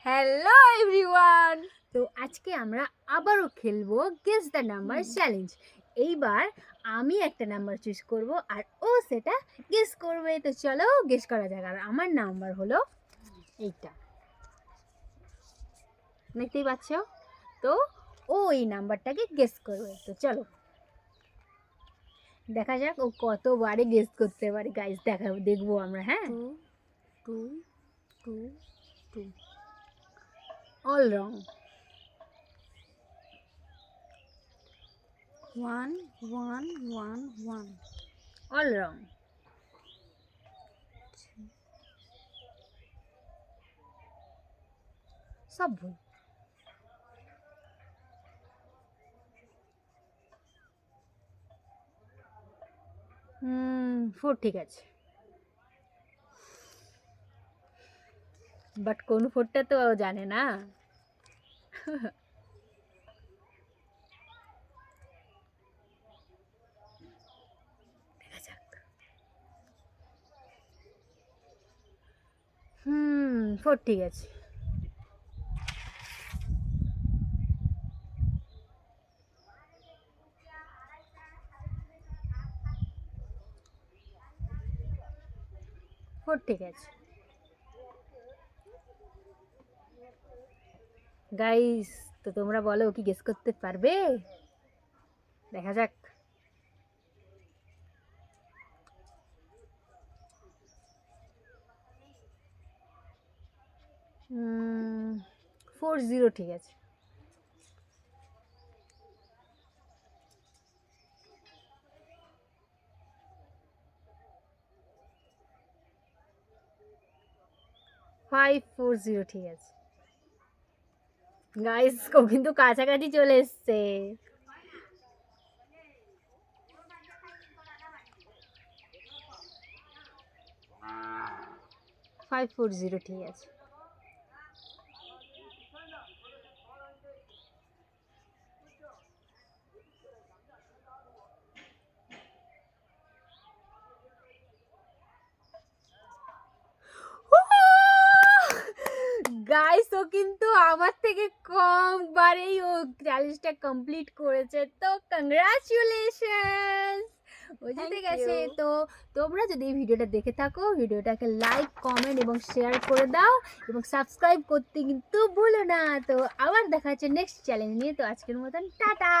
Hello everyone. তো আজকে আমরা আবারও খেলবো গেস দ্য নাম্বার চ্যালেঞ্জ। এইবার আমি একটা নাম্বার চুজ করব আর ও সেটা গেস করবে। তো চলো গেস করা যাক। আর আমার নাম্বার হলো এইটা, দেখতেই পাচ্ছ। তো ও এই নাম্বারটাকে গেস করবে। তো চলো দেখা যাক ও কতবারে গেস করতে পারে। গাইস দেখবো আমরা। হ্যাঁ, 2 2 2 অল রং। 1 1 1 1 অল রং। সব ভুল। ফোর ঠিক আছে, বাট কোন ফোরটা তো জানে না। দেখা যাক। ফোর ঠিক আছে। ফোর ঠিক আছে। গাইস, তো তোমরা বলো কি গেস করতে পারবে? দেখা যাক। 40 ঠিক আছে। ফাইভ 40 ঠিক আছে। গাইস ও কিন্তু কাছাকাছি চলে এসছে। 540 ঠিক আছে। গাইস ও কিন্তু আমার থেকে কম বারেই ও চ্যালেঞ্জটা কমপ্লিট করেছে। তো কংগ্রাচুলেশনস, ও জিতে গেছে। তো তোমরা যদি এই ভিডিওটা দেখে থাকো, ভিডিওটাকে লাইক, কমেন্ট এবং শেয়ার করে দাও এবং সাবস্ক্রাইব করতে কিন্তু ভুলো না। তো আবার দেখা হচ্ছে নেক্সট চ্যালেঞ্জ নিয়ে। তো আজকের মতন টাটা।